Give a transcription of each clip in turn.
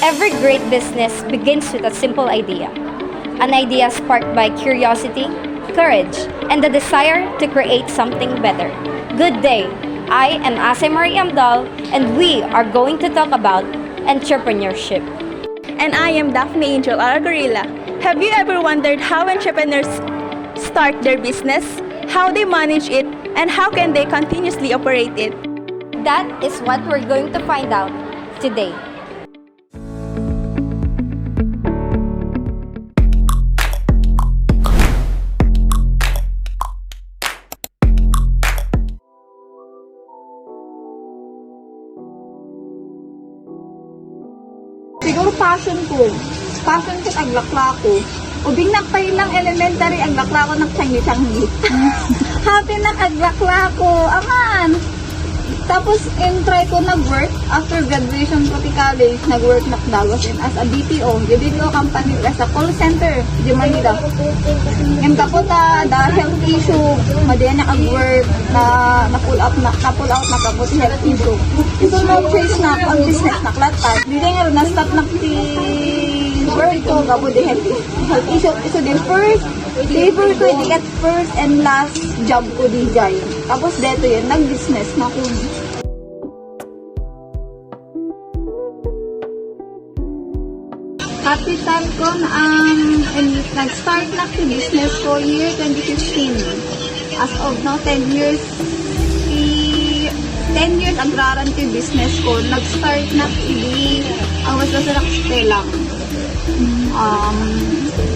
Every great business begins with a simple idea. An idea sparked by curiosity, courage, and the desire to create something better. Good day. I am Ase Marie Amdal, and we are going to talk about entrepreneurship. And I am Daphne Angel Aragorilla. Have you ever wondered how entrepreneurs start their business, how they manage it, and how can they continuously operate it? That is what we're going to find out today. Siguro passion ko aglakla ko. Ubing nagpay lang elementary aglakla ko ng Changi. Happy na aglakla ko. Aman! Tapos try ko nag-work after graduation ko ti college, nag-work na Dagos as a BPO. Yung BPO company as a call center di Manila. Ngayon ka po the health issue, madaya na kag-work na pull out na kapot health issue. So no choice na ang business na klatat. Di nga na-stop na ti work ko gabo di health issue. So the first labor ko di at first and last job ko di jay. Tapos dito yun, nag-business na ko. Capital ko nag-start na si business ko year 2015. As of now, 10 years ang guarantee business ko. Nag-start na ang basta sa lang.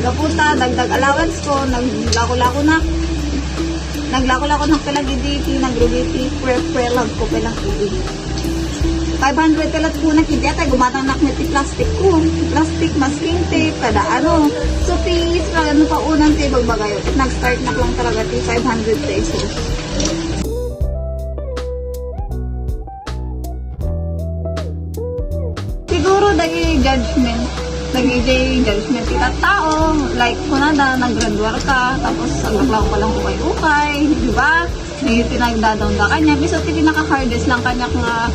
Gaputa, dagdag allowance ko, naglako-lako na pelagiditi, nagrugiti, pre-lag ko pelang ibig. 500 pelat po na kidya tayo, gumatang naknet ti plastic ko. Plastic, masking tape, kada ano. So, please, ano pa unang tape bagbagayo. Nag-start na lang talaga ti 500 pesos. Siguro, dagi judgment kita tao, like kung nag-graduate ka, tapos aglaklaw pa lang ukay-ukay, di ba? May pinagdadaw na kanya, biso pinaka-hardest lang kanya nga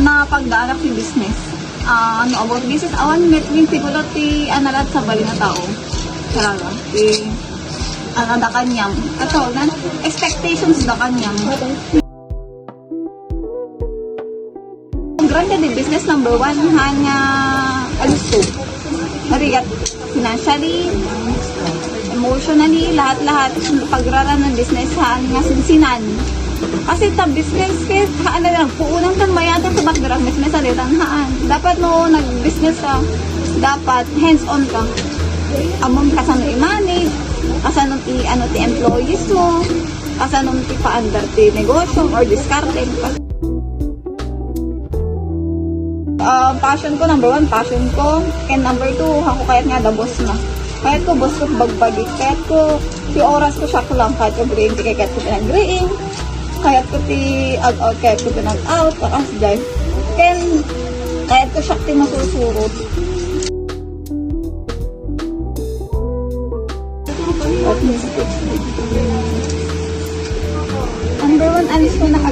na pagdaanak si business. About business, awan metwing siguro ti analat sa bali na tao. Talaga. Da kanyang. Kato, expectations da kanyang. Grande di business number 1 hanya alusto. Marigat financially, emotionally, lahat-lahat pagrara ng business nga sinsinan. Kasi ta business kaya haan na lang puunang tanmayatan sa background business alitan haan. Dapat no nag-business ka, dapat hands-on ka. Among kasano i-manage, kasano ti employees mo, kasano ti pa-under ti negosyo or discarding. Passion ko, number 1, passion ko. And number 2, ako kahit nga boss na. Kahit ko boss ko bagbagi. Kahit ko, yung oras ko siya ko lang. Kahit ko green, kahit ko pinag-green. Kahit ko out, kahit ko pinag-out. Kakas dyan. Kahit ko siya ti masusurot. Number 1, alis ko na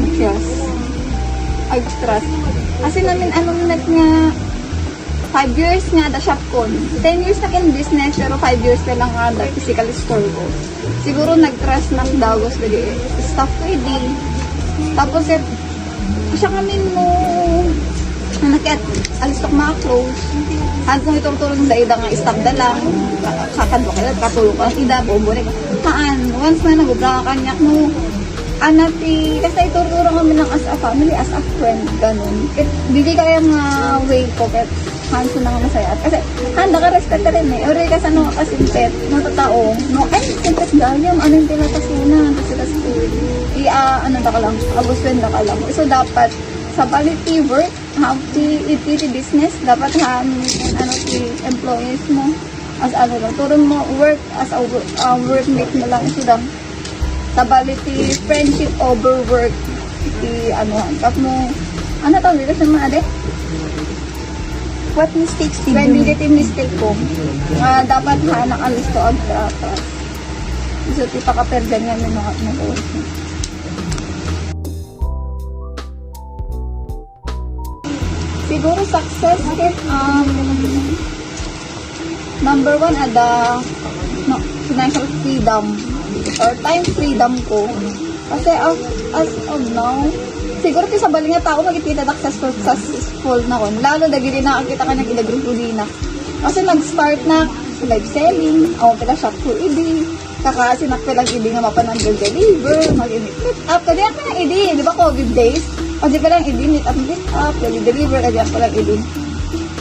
ag-trust. Kasi namin net nga 5 years nga da shop ko. 10 years na kin business pero 5 years na lang nga da physical store ko. Siguro nag-trust ng Dagos lagi staff ko edi. Tapos siya kami mo nakat alis tok mga close. Hanto itong da ida nga staff da lang. Kakadwa ka katulong ka ida bombore ka. Haan once na nagubra ka kanyak mo kasi ituturo kami ng as a family, as a friend, ganun. Bigay kaya nga way ko, kahit hanso na nga masaya. Kasi, handa ka respect ka rin eh. Uri ka sa mga kasimpet, mga tao, no, ay, simpet gayam, anong tinatasunan, kasi da ka lang, abuswen da ka lang. So, dapat, sa quality work, have the business, dapat ti employees mo, as turo mo, work, as a workmate mo lang, ito lang. Stability, friendship over work. Kap mo, dito sa mga ade? What mistakes did you make? Mistake ko. Dapat alis to ag-trapas. So, tipakaperdan yan yung mga oras mo. Siguro success kit, number one, financial freedom or time freedom ko. Kasi as of now, siguro sa bali nga tao magkikita successful na ko. Lalo na gili nakakita ka ng ilagrupo na. Kasi nag-start na live selling, ako pala shop for ID, kakasinak pa lang ID nga mapanang-deliver, mag-meet up, kaya ka ng ID, di ba COVID days? Kasi pa lang ID, meet up, deliver, kaya pa lang ID.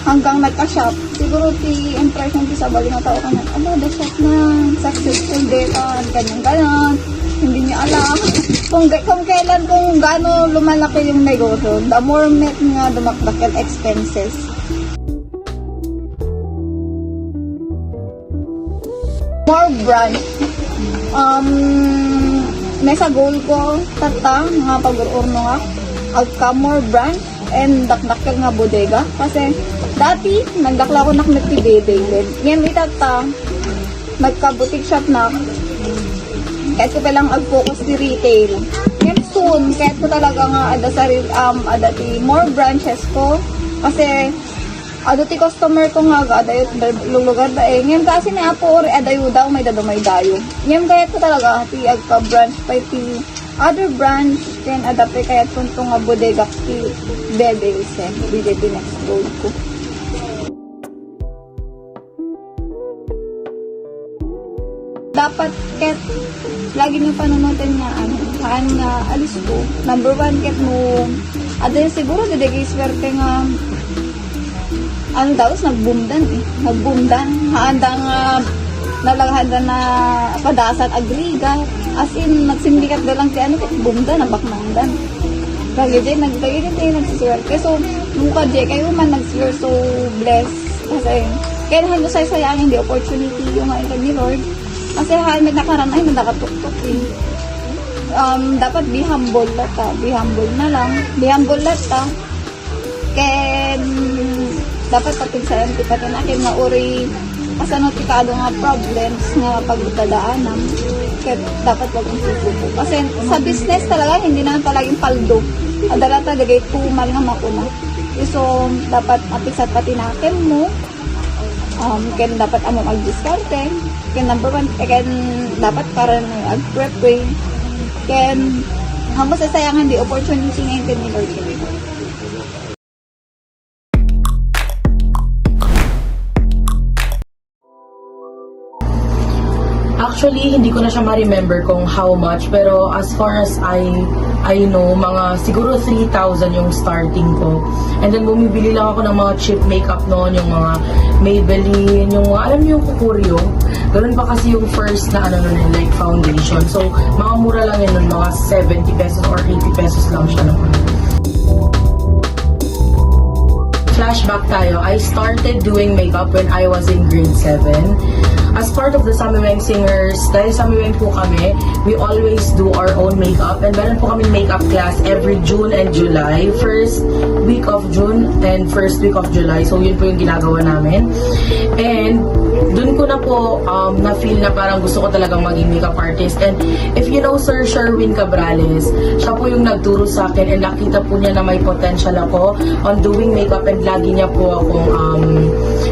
Hanggang nagka-shop, siguro impression ko sa bali nga tao ka na, the shop na, successful data, ganyan-ganyan, hindi niya alam. kung kailan, kung gaano lumalaki yung negosyo, the more met nga dumakdak yung expenses. More branch. Nasa goal ko, nga pag-urno nga, outcome more branch, and dakdakkel nga bodega. Kasi, dati, nagdakla ko naknagtibay-daylid. Ngayon, itata, nagka-boutique shop na, kahit ko palang ag-focus di retail. Ngayon, soon, kahit ko talaga nga, ada more branches ko, kasi, ti customer ko nga adayot lugar da eh. Ngayon kasi na po ori adayo daw may dayo. Ngayon kaya ko talaga ti agka branch pa ti other branch then adapt kaya tunto nga bodega ti bebe sen bide di next goal ko. Dapat ket lagi niyo panunutin nga saan nga alis ko. Number one ket mo adayo siguro dede swerte nga nagbumdan. Haandang nalaghan na padasat agriga. As in, nagsindikat na lang bumdan, nabakmandan. Kaya dyan, nagsiswerte. So, mukha dyan, kayo man nagswerte, so blessed. Kasi, kaya naman doon sayang hindi opportunity yung mga ni Lord. Kasi may nakaran ay nakatutok eh. Dapat be humble lata. Be humble na lang. Be humble lata. Kaya, dapat patigsayan ti patin akin nga uri kasano ti kaado nga problems nga pagdadaanan kaya dapat wag mong susuko kasi sa business talaga hindi naman palaging paldo adala talaga tumal nga makuna so dapat atisat pati nakin mo kaya dapat amo mag-discarte kaya number one kaya dapat para ag-prepare kaya hanggang sa sayangan di opportunity ngayon kaya ni Lord Actually, hindi ko na siya ma-remember kung how much, pero as far as I know, mga siguro 3,000 yung starting ko. And then bumibili lang ako ng mga cheap makeup noon, yung mga Maybelline, yung mga, alam niyo yung Kukuryo. Ganun pa kasi yung first na nun, like foundation. So, mga mura lang yun nun, mga 70 pesos or 80 pesos lang siya naman. Flashback tayo, I started doing makeup when I was in grade 7. As part of the Samiweng Singers, dahil Samiweng po kami, we always do our own makeup. And meron po kami makeup class every June and July. First week of June and first week of July. So, yun po yung ginagawa namin. And dun ko na po na-feel na parang gusto ko talagang maging makeup artist. And if you know Sir Sherwin Cabrales, siya po yung nagturo sa akin and nakita po niya na may potential ako on doing makeup and lagi niya po akong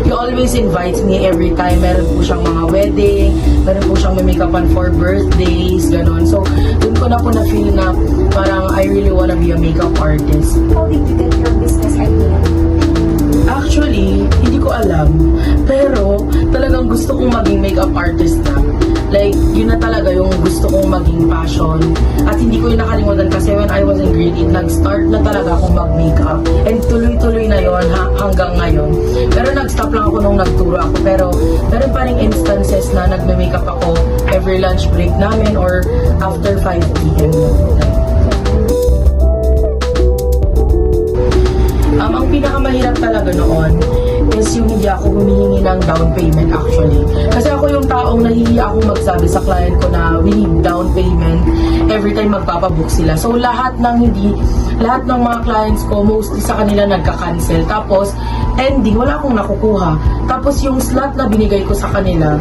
he always invites me every time. Meron po siyang mga wedding, meron po siyang may makeupan for birthdays, gano'n. So, dun ko na po na-feel na parang I really wanna be a makeup artist. How did you get your business idea? Actually, hindi ko alam. Pero, talagang gusto kong maging makeup artist na. Like, yun na talaga yung gusto kong maging passion. At hindi ko yun nakalimutan kasi when I was in grade 8, nag-start na talaga akong mag-makeup. And tuloy-tuloy na yun hanggang ngayon. Pero nag-stop lang ako nung nagturo ako. Pero, meron pa rin instances na nagme-makeup ako every lunch break namin or after 5 p.m. Ang pinakamahirap talaga noon is yung hindi ako humihingi ng down payment actually. Kasi ako yung taong nahihiya akong magsabi sa client ko na we need down payment every time magpapabook sila. So lahat ng mga clients ko, mostly sa kanila nagka-cancel. Tapos ending, wala akong nakukuha. Tapos yung slot na binigay ko sa kanila,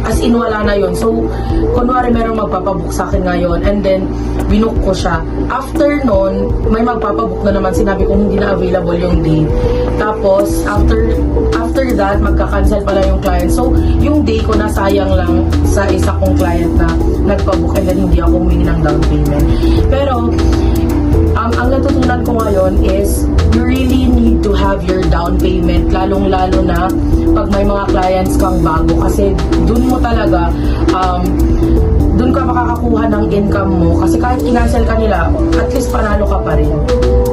as in wala na yun. So, kunwari merong magpapabook sa akin ngayon, and then, binook ko siya. After nun, may magpapabook na naman, sinabi ko hindi na available yung date. Tapos, after that, magka-cancel pala yung client. So, yung day ko nasayang lang sa isa kong client na nagpabook and then hindi ako humingi ng down payment. Pero, ang natutunan ko ngayon is you really need to have your down payment, lalong-lalo na pag may mga clients kang bago, kasi dun mo talaga dun ka makakakuha ng income mo, kasi kahit kinancel ka nila, at least panalo ka pa rin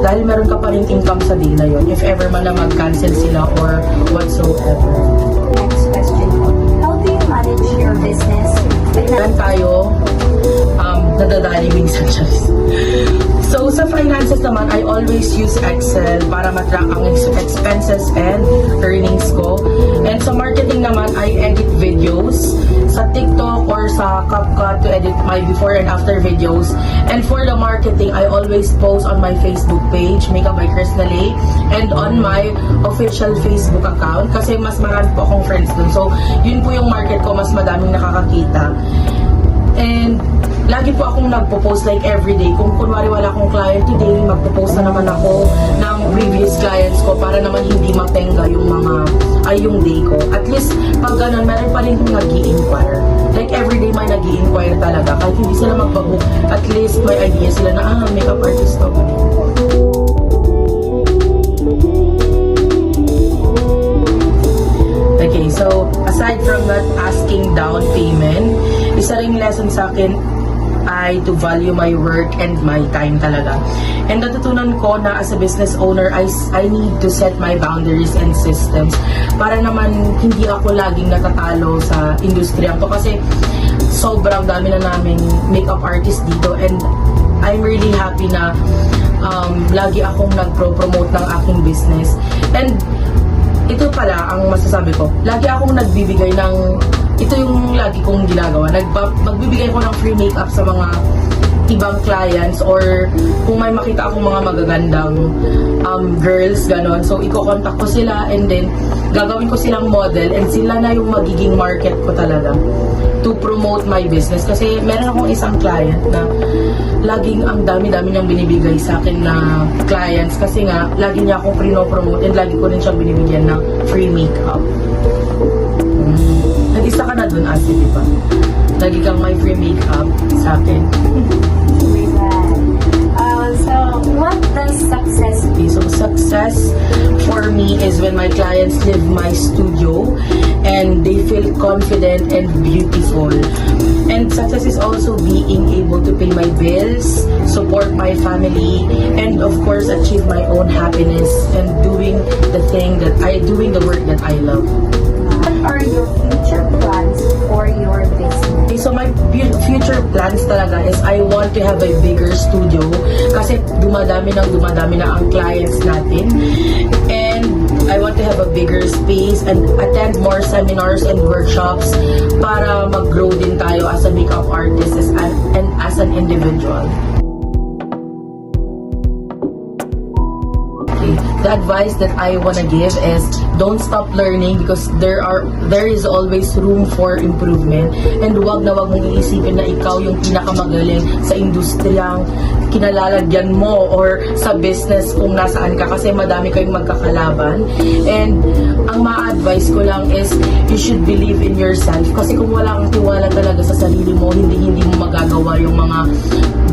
dahil meron ka pa rin income sa day na yun if ever man na mag-cancel sila or whatsoever. Next question po. How do you manage your business? Yan tayo nadadali minsan siya. So, sa finances naman, I always use Excel para matrack ang expenses and earnings ko. And sa marketing naman, I edit videos sa TikTok or sa CapCut to edit my before and after videos. And for the marketing, I always post on my Facebook page, Makeup by Chris Nalay, and on my official Facebook account kasi mas marami po akong friends dun. So, yun po yung market ko, mas madaming nakakakita. And lagi po akong nagpo-post like everyday. Kung kunwari wala akong client today, magpo-post na naman ako ng previous clients ko para naman hindi matenga yung yung day ko. At least, pag ganun, meron pa rin nag-i-inquire. Like everyday may nag-i-inquire talaga. Kahit hindi sila magbabook, at least may idea sila na, makeup artist to. Okay, so aside from that asking down payment, isa ring lesson sa akin ay to value my work and my time talaga. And natutunan ko na as a business owner, I need to set my boundaries and systems para naman hindi ako laging natatalo sa industriya ko kasi sobrang dami na naming makeup artist dito, and I'm really happy na lagi akong nagpro-promote ng aking business. And ito pala ang masasabi ko, lagi akong nagbibigay ng, ito yung lagi kong ginagawa, magbibigay ko ng free makeup sa mga ibang clients, or kung may makita akong mga magagandang girls, ganon. So, iko-contact ko sila and then gagawin ko silang model and sila na yung magiging market ko talaga to promote my business. Kasi meron akong isang client na laging ang dami-dami niyang binibigay sa akin na clients kasi nga, lagi niya akong promote and lagi ko rin siyang binibigyan ng free makeup. Nag-isa ka na dun, Ate, di ba? Lagi kang may free makeup sa akin. So, what does success Okay, so success for me is when my clients leave my studio and they feel confident and beautiful. And success is also being able to pay my bills, support my family, and of course achieve my own happiness and doing the work that I love. What are your future plans for your business? Okay, so my future plans talaga is I want to have a bigger studio kasi dumadami na ang clients natin, and I want to have a bigger space and attend more seminars and workshops para mag-grow din tayo as a makeup artist and as an individual. The advice that I wanna give is don't stop learning because there is always room for improvement, and wag mong iisipin na ikaw yung pinakamagaling sa industriyang kinalalagyan mo or sa business kung nasaan ka, kasi madami kayong magkakalaban. And ang ma-advise ko lang is you should believe in yourself, kasi kung wala kang tiwala talaga sa sarili mo, hindi mo magagawa yung mga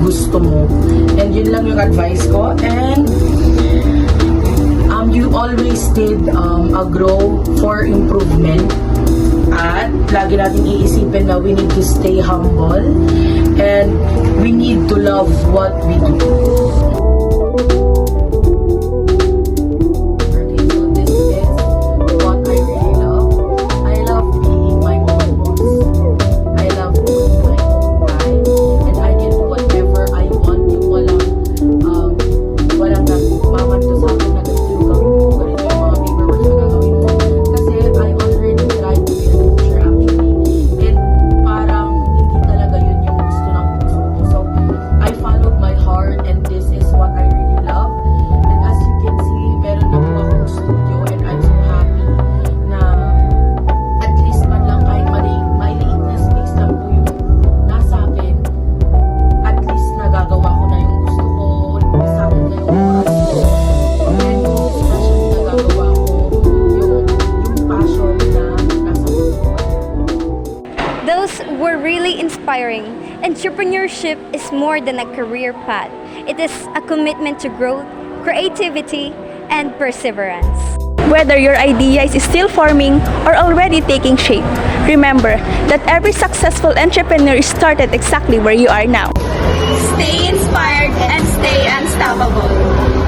gusto mo. And yun lang yung advice ko. And you always need a grow for improvement, at lagi natin iisipin na we need to stay humble and we need to love what we do. Okay, so this is what I really love. I love being my own boss. I love doing my own time, and I can do whatever I want. Yung walang nagmamanto sa akin na this is inspiring. Entrepreneurship is more than a career path. It is a commitment to growth, creativity, and perseverance. Whether your idea is still forming or already taking shape, remember that every successful entrepreneur started exactly where you are now. Stay inspired and stay unstoppable.